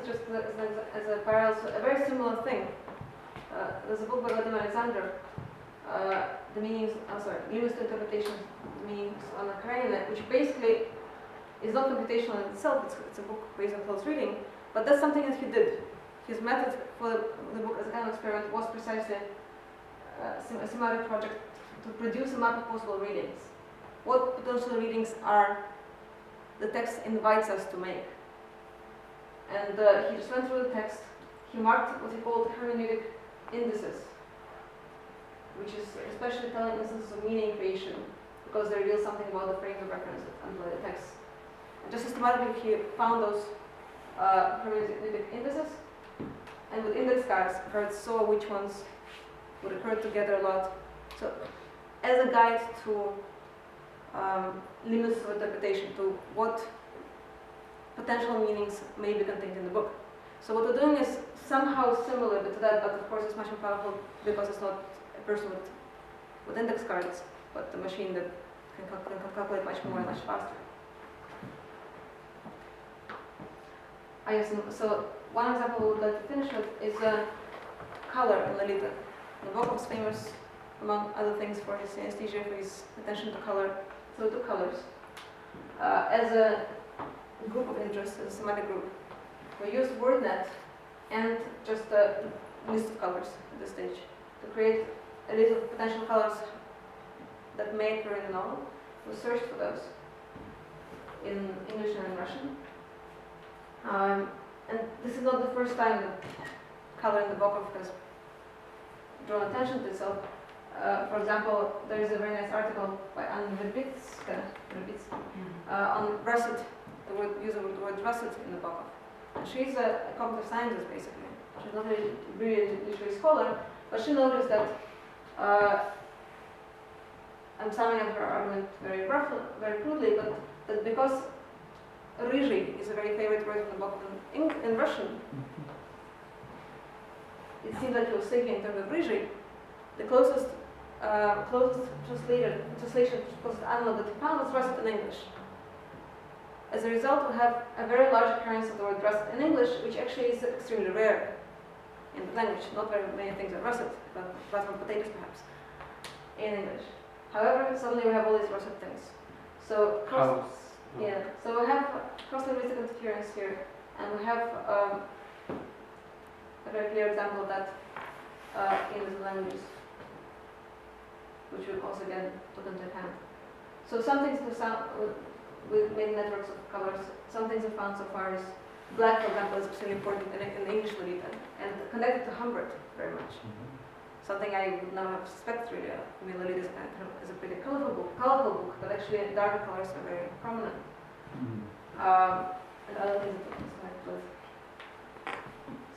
just as a parallel, a very similar thing. There's a book by Vadim Alexander, the meanings, limits to interpretation, meanings on a Karenina, which basically is not computational in itself. It's a book based on close reading, but that's something that he did. His method for the book as a kind of experiment was precisely a similar project to produce a map of possible readings. What potential readings are the text invites us to make? And he just went through the text. He marked what he called hermeneutic indices, which is especially telling instances of meaning creation, because they reveal something about the frame of reference that underlie the text. And just systematically, he found those hermeneutic indices, and with index cards saw which ones would occur together a lot. So, as a guide to limits of interpretation, to what potential meanings may be contained in the book. So what we're doing is somehow similar to that, but of course it's much more powerful because it's not a person with index cards, but a machine that can calculate much more and much faster. So one example we would like to finish with is color in Lolita. Nabokov is famous, among other things, for his synesthesia, for his attention to color. So we took colors as a group of interest, as a semantic group. We used WordNet and just a list of colors at this stage to create a list of potential colors that may occur in the novel. We searched for those in English and in Russian. And this is not the first time that color in Nabokov has drawn attention to itself. For example, there is a very nice article by Anna Verbitska on russet, the word russet in Nabokov. And she's a cognitive scientist, basically. She's not a brilliant literary scholar, but she noticed that, I'm summing up her argument very crudely, but that because rыжий is a very favorite word in Nabokov in Russian, it seems like he was thinking in terms of rыжий. The closest translation, closest analog that he found was russet in English. As a result, we have a very large occurrence of the word russet in English, which actually is extremely rare in the language. Not very many things are russet, but apart from potatoes perhaps, in English. However, suddenly we have all these russet things. So, so we have cross-linguistic interference here, and we have a very clear example of that in these languages, which we also again took into account. So some things with many networks of colors, some things we found so far is black, for example, is extremely important in the English Lolita, and connected to Humbert very much. Something I would not have suspected really. I mean, Lolita is a pretty colorful book, but actually darker colors are very prominent. And other things that we connect with.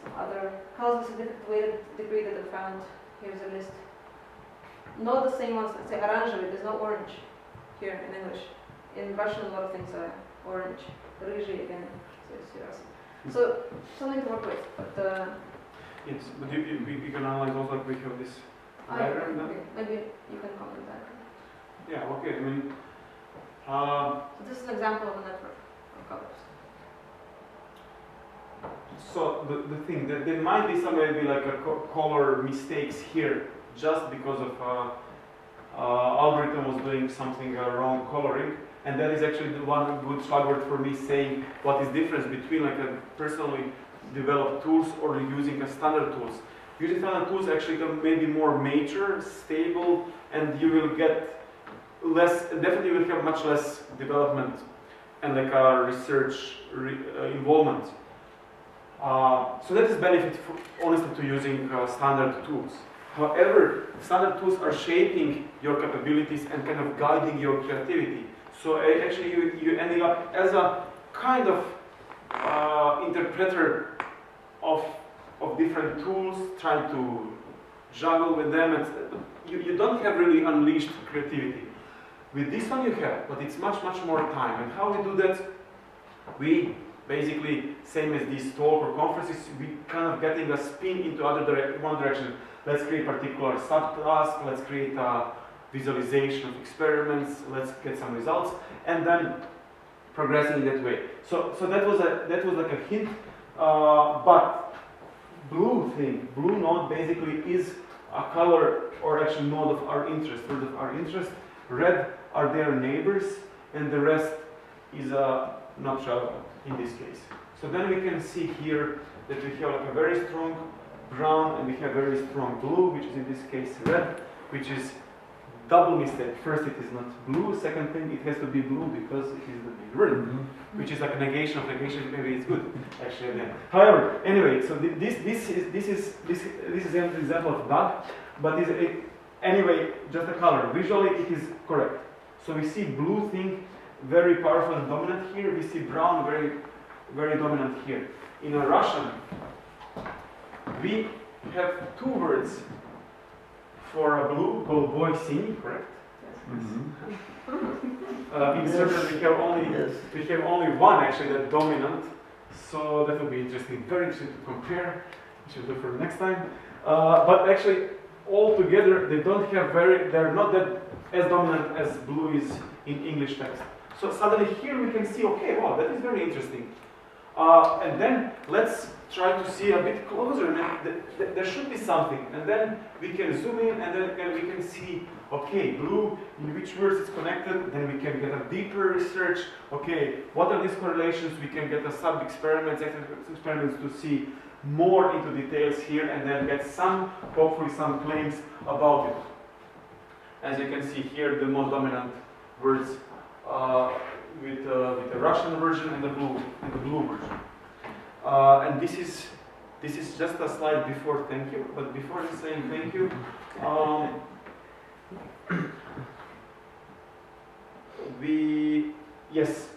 Some other colors of significant weighted degree that I found. Here's a list. Not the same ones, let's say orangery, there's no orange here in English. In Russian, a lot of things are orange. Rыжий again, so it's yours. So, something to work with, but... yes, but you can analyze also like we have this diagram. Okay. Maybe you can comment that. Yeah, okay, I mean... so this is an example of a network of colors. So, the thing, that there might be some maybe like a color mistakes here, just because of algorithm was doing something wrong coloring, and that is actually the one good slugword for me saying what is difference between like a personally developed tools or using a standard tools. Using standard tools actually may be more mature, stable, and you will get less, definitely will have much less development and like research involvement. So that is benefit for, honestly, to using standard tools. However, standard tools are shaping your capabilities and kind of guiding your creativity. So actually you ending up as a kind of interpreter of different tools, trying to juggle with them. And you don't have really unleashed creativity. With this one you have, but it's much more time. And how we do that? We basically, same as these talk or conferences, we kind of getting a spin into one direction. Let's create particular subtask, let's create a visualization of experiments, let's get some results, and then progressing in that way. So that was like a hint But blue node basically is a color or actually node of our interest, word of our interest. Red are their neighbors, and the rest is not relevant in this case. So then we can see here that we have like a very strong brown and we have very strong blue, which is in this case red, which is double mistake. First it is not blue, second thing it has to be blue because it is the big word, which is like a negation of negation. Maybe it's good actually again. However, anyway, so this is an example of bug, but anyway just a color. Visually it is correct. So we see blue thing very powerful and dominant here. We see brown very dominant here. In a Russian, we have two words for a blue called boy sini, correct? In Serbian we have only one actually that dominant, so that will be interesting, very interesting to compare. We should do for the next time. But actually, all together they're not that as dominant as blue is in English text. So suddenly here we can see, okay, wow, that is very interesting. And then let's try to see a bit closer, and there should be something. And then we can zoom in, and then we can see, okay, blue, in which words it's connected. Then we can get a deeper research. Okay, what are these correlations? We can get a sub-experiments, experiments to see more into details here, and then get hopefully some claims about it. As you can see here, the most dominant words with the Russian version and the blue version. And this is just a slide before thank you. But before saying thank you,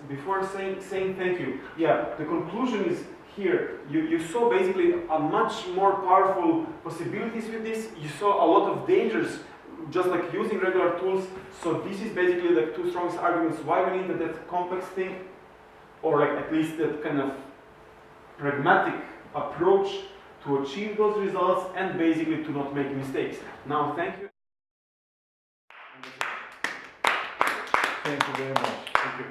before saying thank you, the conclusion is here. You saw basically a much more powerful possibilities with this. You saw a lot of dangers just like using regular tools. So this is basically the two strongest arguments why we need that complex thing, or like at least that kind of pragmatic approach to achieve those results and basically to not make mistakes. Now, thank you. Thank you very much. Thank you.